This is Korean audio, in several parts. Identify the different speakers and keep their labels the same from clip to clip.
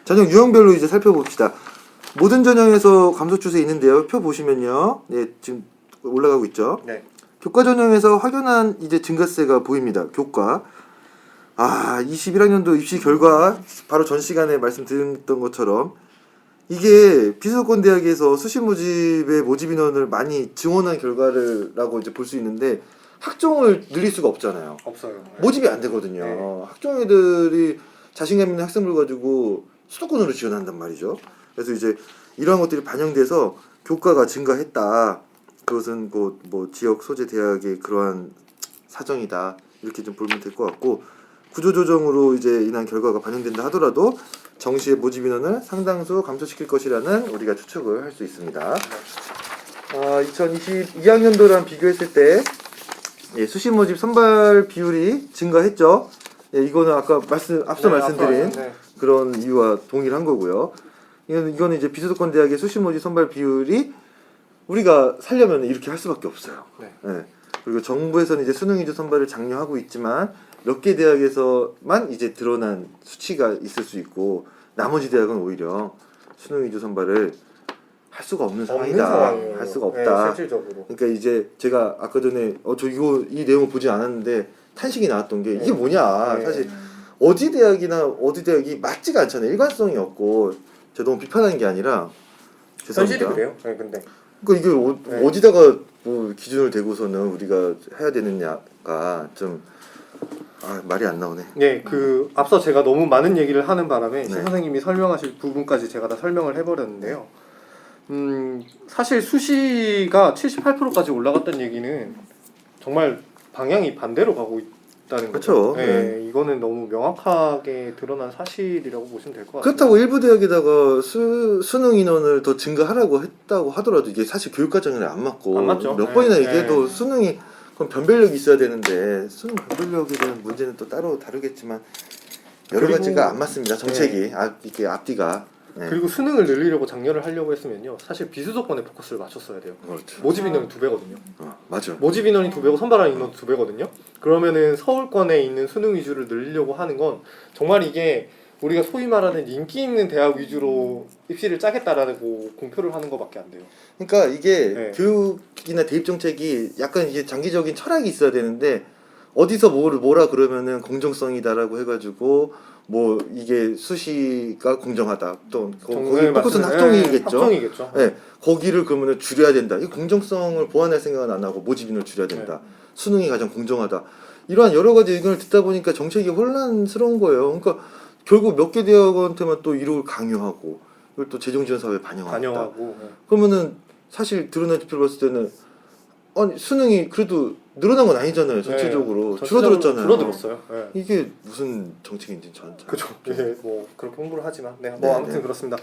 Speaker 1: 전형 유형별로 이제 살펴봅시다. 모든 전형에서 감소 추세 있는데요. 표 보시면요. 네, 지금 올라가고 있죠.
Speaker 2: 네.
Speaker 1: 교과 전형에서 확연한 이제 증가세가 보입니다. 교과. 21학년도 입시 결과 바로 전 시간에 말씀드렸던 것처럼 이게 비수도권 대학에서 수시 모집의 모집 인원을 많이 증원한 결과라고 이제 볼 수 있는데 학종을 늘릴 수가 없잖아요.
Speaker 2: 없어요.
Speaker 1: 모집이 안 되거든요.
Speaker 2: 네.
Speaker 1: 학종 애들이 자신감 있는 학생들 가지고 수도권으로 지원한단 말이죠. 그래서 이제 이러한 것들이 반영돼서 교과가 증가했다. 그것은 뭐 지역 소재 대학의 그러한 사정이다. 이렇게 좀 보면 될 것 같고 구조조정으로 이제 인한 결과가 반영된다 하더라도 정시의 모집 인원을 상당수 감소시킬 것이라는 우리가 추측을 할 수 있습니다. 2022학년도랑 비교했을 때 수시 모집 선발 비율이 증가했죠. 이거는 아까 앞서 말씀드린 그런 이유와 동일한 거고요. 이거는 이제 비수도권 대학의 수시 모집 선발 비율이 우리가 살려면 이렇게 할 수밖에 없어요. 네. 그리고 정부에서는 이제 수능 위주 선발을 장려하고 있지만 몇 개 대학에서만 이제 드러난 수치가 있을 수 있고 나머지 대학은 오히려 수능 위주 선발을 할 수가 없는 상황이다. 할 수가 없다.
Speaker 2: 네, 실질적으로.
Speaker 1: 그러니까 이제 제가 아까 전에 저 이 내용을 보지 않았는데 탄식이 나왔던 게 이게 뭐냐. 사실 어디 대학이 맞지가 않잖아요. 일관성이 없고 제가 너무 비판하는 게 아니라
Speaker 2: 현실이 그래요. 네, 근데
Speaker 1: 그러니까 이게 어디다가 뭐 기준을 대고서는 우리가 해야 되느냐가 좀 말이 안 나오네.
Speaker 2: 네, 앞서 제가 너무 많은 얘기를 하는 바람에 신 선생님이 설명하실 부분까지 제가 다 설명을 해버렸는데요. 사실 수시가 78%까지 올라갔다는 얘기는 정말 방향이 반대로 가고 있다는 거죠.
Speaker 1: 그렇죠.
Speaker 2: 네, 이거는 너무 명확하게 드러난 사실이라고 보시면 될 것 같아요.
Speaker 1: 그렇다고 일부 대학에다가 수능 인원을 더 증가하라고 했다고 하더라도 이게 사실 교육 과정에 안 맞고
Speaker 2: 안 맞죠.
Speaker 1: 몇 번이나 얘기해도 수능이 그럼 변별력이 있어야 되는데 수능 변별력에 대한 문제는 또 따로 다루겠지만 여러 가지가 안 맞습니다. 정책이 이게 앞뒤가.
Speaker 2: 그리고 수능을 늘리려고 장려를 하려고 했으면요 사실 비수도권에 포커스를 맞췄어야 돼요.
Speaker 1: 그렇죠.
Speaker 2: 모집 인원이 2배거든요.
Speaker 1: 맞아.
Speaker 2: 모집 인원이 2배고 선발한 인원도 2배거든요. 그러면은 서울권에 있는 수능 위주를 늘리려고 하는 건 정말 이게 우리가 소위 말하는 인기 있는 대학 위주로 입시를 짜겠다라고 공표를 하는 것밖에 안 돼요.
Speaker 1: 그러니까 이게 교육이나 대입 정책이 약간 이게 장기적인 철학이 있어야 되는데 어디서 뭐라 그러면은 공정성이다라고 해가지고 뭐 이게 수시가 공정하다 또 거기 포커스는 학종이겠죠.
Speaker 2: 학종이겠죠.
Speaker 1: 네, 거기를 그러면은 줄여야 된다. 이 공정성을 보완할 생각은 안 하고 모집 인원을 줄여야 된다. 수능이 가장 공정하다. 이러한 여러 가지 의견을 듣다 보니까 정책이 혼란스러운 거예요. 그러니까 결국 몇 개 대학한테만 또 이걸 강요하고 이걸 또 재정지원 사회에 반영하고 그러면은 사실 드러난 지표를 봤을 때는 아니 수능이 그래도 늘어난 건 아니잖아요. 전체적으로 줄어들었잖아요.
Speaker 2: 줄어들었어요.
Speaker 1: 이게 무슨 정책인지 저는
Speaker 2: 그죠. 뭐 그렇게 홍보를 하지만 아무튼 그렇습니다.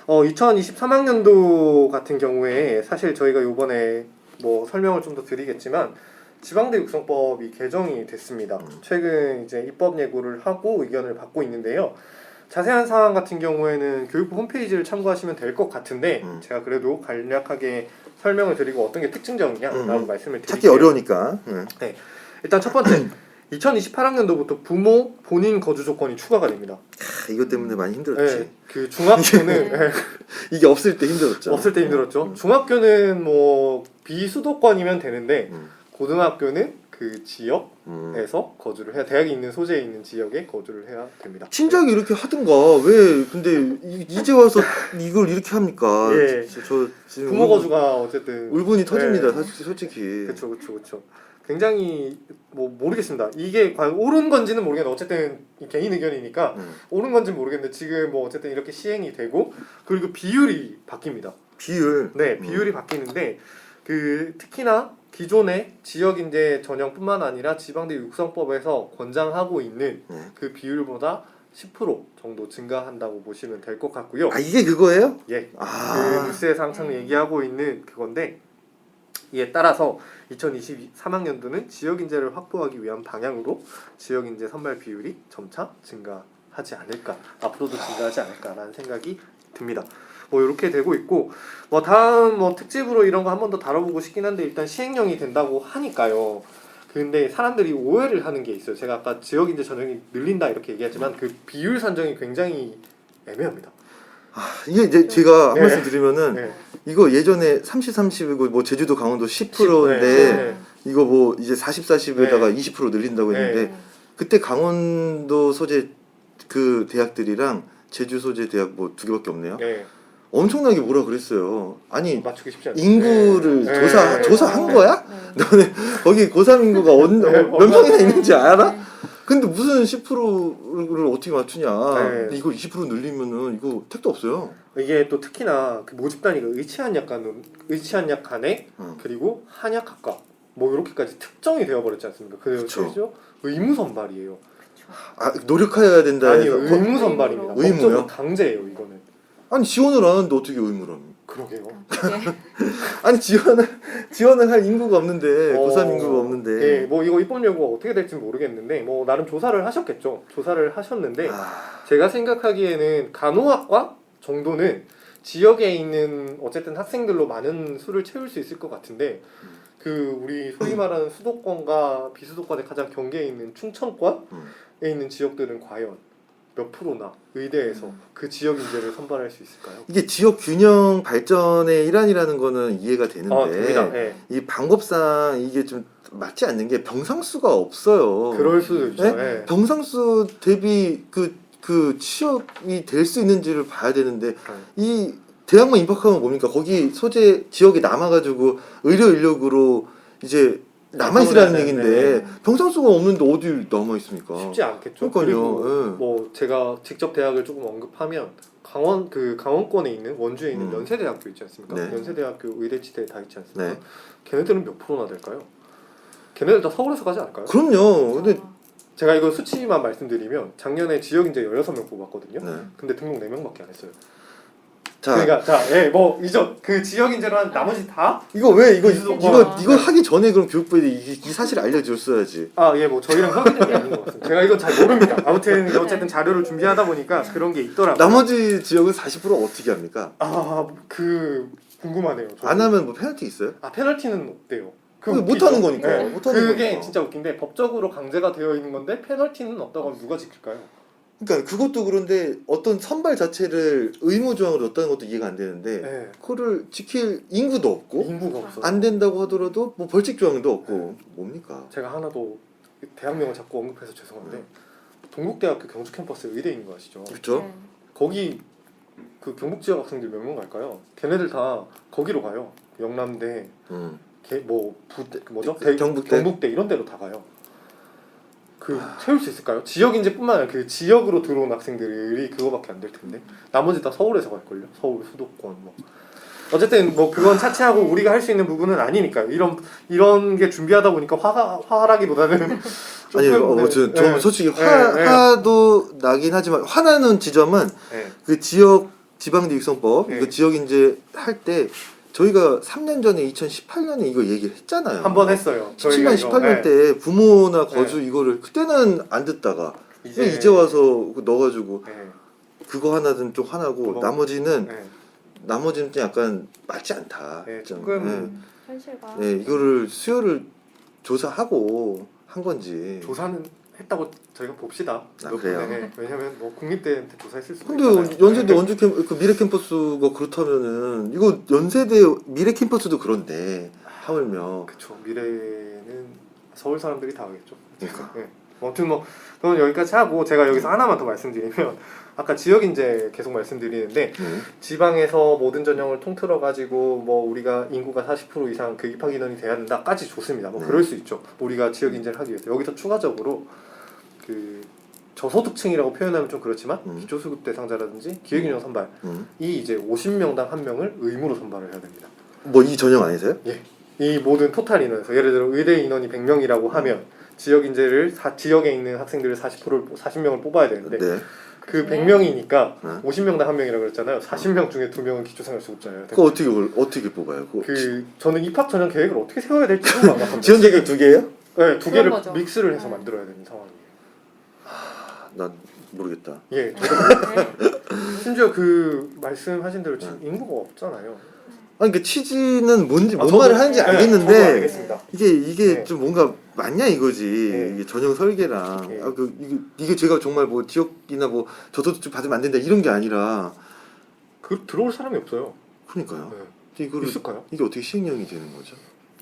Speaker 2: 2023학년도 같은 경우에 사실 저희가 이번에 뭐 설명을 좀 더 드리겠지만 지방대 육성법이 개정이 됐습니다. 최근 이제 입법 예고를 하고 의견을 받고 있는데요. 자세한 사항 같은 경우에는 교육부 홈페이지를 참고하시면 될 것 같은데 제가 그래도 간략하게 설명을 드리고 어떤 게 특징적이냐라고 말씀을 드릴게요.
Speaker 1: 찾기 어려우니까.
Speaker 2: 네. 일단 첫 번째 2028학년도부터 부모 본인 거주 조건이 추가가 됩니다.
Speaker 1: 이것 때문에 많이 힘들었지.
Speaker 2: 네, 그 중학교는
Speaker 1: 이게 없을 때 힘들었죠.
Speaker 2: 없을 때 힘들었죠. 중학교는 뭐 비수도권이면 되는데 고등학교는 그 지역에서 거주를 해야 대학이 있는 소재에 있는 지역에 거주를 해야 됩니다.
Speaker 1: 진작에 이렇게 하든가 왜 근데 이제 와서 이걸 이렇게 합니까? 저 지금
Speaker 2: 부모 거주가 어쨌든
Speaker 1: 울분이 터집니다. 솔직히.
Speaker 2: 그렇죠. 굉장히 뭐 모르겠습니다. 이게 과연 옳은 건지는 모르겠는데 어쨌든 개인 의견이니까 옳은 건지는 모르겠는데 지금 뭐 어쨌든 이렇게 시행이 되고 그리고 비율이 바뀝니다.
Speaker 1: 비율.
Speaker 2: 비율이 바뀌는데 특히나 기존의 지역인재 전형뿐만 아니라 지방대 육성법에서 권장하고 있는 그 비율보다 10% 정도 증가한다고 보시면 될 것 같고요.
Speaker 1: 이게 그거예요?
Speaker 2: 그 뉴스에서 항상 얘기하고 있는 그건데 이에 따라서 2023학년도는 지역인재를 확보하기 위한 방향으로 지역인재 선발 비율이 점차 증가하지 않을까, 앞으로도 증가하지 않을까라는 생각이 듭니다. 뭐 이렇게 되고 있고 다음 특집으로 이런 거 한 번 더 다뤄보고 싶긴 한데 일단 시행령이 된다고 하니까요. 근데 사람들이 오해를 하는 게 있어요. 제가 아까 지역인재 전형이 늘린다 이렇게 얘기했지만 그 비율 산정이 굉장히 애매합니다.
Speaker 1: 이게 이제 제가 한
Speaker 2: 네.
Speaker 1: 말씀 드리면은
Speaker 2: 네.
Speaker 1: 이거 예전에 30-30이고 뭐 제주도 강원도 10%인데 이거 뭐 이제 40-40에다가 20% 늘린다고 했는데 그때 강원도 소재 그 대학들이랑 제주 소재 대학 뭐 두 개밖에 없네요.
Speaker 2: 네.
Speaker 1: 엄청나게 뭐라 그랬어요. 아니
Speaker 2: 맞추기 쉽지 않죠.
Speaker 1: 인구를
Speaker 2: 네.
Speaker 1: 조사한
Speaker 2: 네.
Speaker 1: 거야? 너네 거기 고3 인구가 몇 명이나 있는지 알아? 근데 무슨 10%를 어떻게 맞추냐?
Speaker 2: 네.
Speaker 1: 근데 이걸 20% 늘리면은 이거 택도 없어요.
Speaker 2: 이게 또 특히나 그 모집 단위가 의치한약 간에 그리고 한약학과 뭐 이렇게까지 특정이 되어버렸지 않습니까? 그래서 실제로 의무 선발이에요.
Speaker 1: 노력해야 된다.
Speaker 2: 아니요, 의무 선발입니다.
Speaker 1: 의무요?
Speaker 2: 법적으로 강제예요, 이거는.
Speaker 1: 아니 지원을 안 하는데 어떻게 의무를 합니까?
Speaker 2: 그러게요.
Speaker 1: 아니 지원을 할 인구가 없는데 고3 인구가 없는데.
Speaker 2: 예, 뭐 이거 입법 여부가 어떻게 될지 모르겠는데 뭐 나름 조사를 하셨겠죠. 조사를 하셨는데 제가 생각하기에는 간호학과 정도는 지역에 있는 어쨌든 학생들로 많은 수를 채울 수 있을 것 같은데 그 우리 소위 말하는 수도권과 비수도권의 가장 경계에 있는 충청권에 있는 지역들은 과연 몇 프로나 의대에서 그 지역 인재를 선발할 수 있을까요?
Speaker 1: 이게 지역 균형 발전의 일환이라는 거는 이해가 되는데
Speaker 2: 됩니다. 네.
Speaker 1: 이 방법상 이게 좀 맞지 않는 게 병상수가 없어요.
Speaker 2: 그럴 수도 있죠.
Speaker 1: 네?
Speaker 2: 네?
Speaker 1: 병상수 대비 그 취업이 될 수 있는지를 봐야 되는데 이 대학만 입학하면 뭡니까? 거기 소재 지역에 남아가지고 의료 인력으로 이제 남아있으라는 얘긴데 병상수가 없는데 어디 남아있습니까?
Speaker 2: 쉽지 않겠죠.
Speaker 1: 그러니까요.
Speaker 2: 그리고 뭐 제가 직접 대학을 조금 언급하면 강원권에 있는 원주에 있는 연세대학교 있지 않습니까?
Speaker 1: 네.
Speaker 2: 연세대학교 의대치대에 다 있지 않습니까?
Speaker 1: 네.
Speaker 2: 걔네들은 몇 프로나 될까요? 걔네들 다 서울에서 가지 않을까요?
Speaker 1: 그럼요. 근데
Speaker 2: 제가 이거 수치만 말씀드리면 작년에 지역 인재 16명 뽑았거든요.
Speaker 1: 네.
Speaker 2: 근데 등록 4명밖에 안 했어요.
Speaker 1: 자,
Speaker 2: 그러니까 뭐 이전 그 지역 인재로 한 나머지 다
Speaker 1: 이거 왜 이거
Speaker 2: 비수도권.
Speaker 1: 하기 전에 그럼 교육부에 이 사실을 알려줬어야지.
Speaker 2: 뭐 저희랑 상관이 아닌 것 같습니다. 제가 이건 잘 모릅니다. 아무튼 어쨌든 자료를 준비하다 보니까 그런 게 있더라고요.
Speaker 1: 나머지 지역은 40% 어떻게 합니까?
Speaker 2: 그 궁금하네요. 저도.
Speaker 1: 안 하면 뭐 페널티 있어요?
Speaker 2: 페널티는 없대요.
Speaker 1: 못 하는 거니까.
Speaker 2: 네.
Speaker 1: 못 하는
Speaker 2: 그게
Speaker 1: 거니까.
Speaker 2: 진짜 웃긴데 법적으로 강제가 되어 있는 건데 페널티는 없다고 하면 누가 지킬까요?
Speaker 1: 그러니까 그것도 그런데 어떤 선발 자체를 의무 조항으로 넣었다는 것도 이해가 안 되는데
Speaker 2: 네.
Speaker 1: 그거를 지킬 인구도 없고
Speaker 2: 인구가 없어.
Speaker 1: 안 된다고 하더라도 뭐 벌칙 조항도 없고 뭡니까?
Speaker 2: 제가 하나 더 대학명을 자꾸 언급해서 죄송한데 동국대학교 경주 캠퍼스 의대인 거 아시죠?
Speaker 1: 그렇죠?
Speaker 2: 거기 그 경북 지역 학생들 몇 명 갈까요? 걔네들 다 거기로 가요. 영남대, 경북대 이런 데로 다 가요. 채울 수 있을까요? 지역 인재뿐만 아니라 그 지역으로 들어온 학생들이 그거밖에 안 될 텐데 나머지 다 서울에서 갈걸요? 서울, 수도권 뭐. 어쨌든 뭐 그건 차치하고 우리가 할 수 있는 부분은 아니니까요. 이런 게 준비하다 보니까 화라기보다는
Speaker 1: 아니요, 저 솔직히 화도 나긴 하지만 화나는 지점은 그 지역 지방대 육성법 이거 지역 인재 할 때 저희가 3년 전에 2018년에 이거 얘기를 했잖아요.
Speaker 2: 한 번 했어요.
Speaker 1: 17년, 18년 때 부모나 거주 이거를 그때는 안 듣다가 이제 와서 넣어가지고 그거 하나는 좀 화나고 나머지는 좀 약간 맞지 않다.
Speaker 2: 조금
Speaker 3: 현실과
Speaker 1: 이거를 수요를 조사하고 한 건지.
Speaker 2: 조사는 했다고 저희가 봅시다.
Speaker 1: 그래요?
Speaker 2: 왜냐면 뭐 국립대한테 조사했을 수도
Speaker 1: 근데
Speaker 2: 있잖아요.
Speaker 1: 연세대 원주 그 미래 캠퍼스가 그렇다면은 이거 연세대 미래 캠퍼스도 그런데 하물며
Speaker 2: 그쵸. 미래는 서울 사람들이 다 하겠죠. 아무튼 뭐 그건 여기까지 하고 제가 여기서 하나만 더 말씀드리면 아까 지역 인재 계속 말씀드리는데 지방에서 모든 전형을 통틀어 가지고 뭐 우리가 인구가 40% 이상 그 입학 인원이 돼야 된다까지 좋습니다. 뭐 그럴 수 있죠. 우리가 지역 인재를 하기 위해서 여기서 추가적으로 그 저소득층이라고 표현하면 좀 그렇지만 기초수급 대상자라든지 기회균형 선발 이 이제 50명당 1명을 의무로 선발을 해야 됩니다.
Speaker 1: 뭐 이 전형 안에서요?
Speaker 2: 예. 이 모든 토탈 인원에서 예를 들어 의대 인원이 100명이라고 하면 지역 인재를 지역에 있는 학생들을 40명을 뽑아야 되는데 그 100명이니까 50명당 1명이라고 그랬잖아요. 40명 중에 2명은 기초생활수급자예요.
Speaker 1: 그거 어떻게 뽑아요?
Speaker 2: 저는 입학 전형 계획을 어떻게 세워야 될지 좀 막막합니다.
Speaker 1: 지원 자격 2개예요?
Speaker 2: 네, 2개를
Speaker 3: 거죠.
Speaker 2: 믹스를 해서 만들어야 되는 상황이에요.
Speaker 1: 난 모르겠다.
Speaker 2: 예, 저도 모르겠어요. 심지어 그 말씀하신 대로 지금 인구가 없잖아요.
Speaker 1: 아니 그 취지는 뭔 말을 하는지 알겠는데
Speaker 2: 저도 알겠습니다.
Speaker 1: 이게 좀 뭔가 맞냐 이거지.
Speaker 2: 예.
Speaker 1: 이게 전형 설계랑
Speaker 2: 예.
Speaker 1: 이게 제가 정말 뭐 지역이나 뭐 저소득 받으면 안 된다 이런 게 아니라
Speaker 2: 그 들어올 사람이 없어요.
Speaker 1: 그러니까요.
Speaker 2: 네.
Speaker 1: 근데 이거를
Speaker 2: 있을까요?
Speaker 1: 이게 어떻게 시행령이 되는 거죠?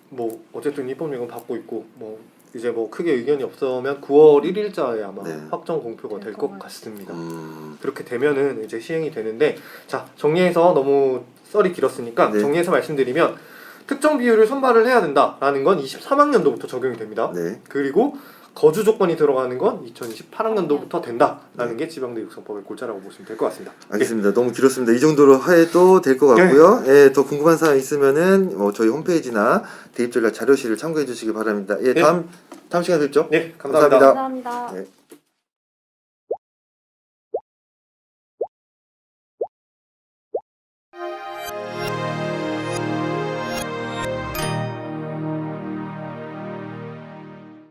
Speaker 2: 뭐 어쨌든 입법령은 받고 있고 뭐 이제 뭐 크게 의견이 없으면 9월 1일자에 아마
Speaker 1: 네.
Speaker 2: 확정 공표가 될 것 같습니다.
Speaker 1: 음.
Speaker 2: 그렇게 되면은 이제 시행이 되는데 자 정리해서 너무 썰이 길었으니까
Speaker 1: 네.
Speaker 2: 정리해서 말씀드리면 특정 비율을 선발을 해야 된다라는 건 23학년도부터 적용이 됩니다.
Speaker 1: 네.
Speaker 2: 그리고 거주 조건이 들어가는 건 2028학년도부터 된다라는
Speaker 1: 네.
Speaker 2: 게 지방대 육성법의 골자라고 보시면 될 것 같습니다.
Speaker 1: 알겠습니다. 너무 길었습니다. 이 정도로 해도 될 것 같고요. 예, 더 궁금한 사항 있으면은 저희 홈페이지나 대입전략 자료실을 참고해 주시기 바랍니다. 예,
Speaker 2: 네.
Speaker 1: 다음 시간에 뵙죠.
Speaker 2: 네, 감사합니다.
Speaker 1: 감사합니다.
Speaker 3: 감사합니다.
Speaker 1: 네.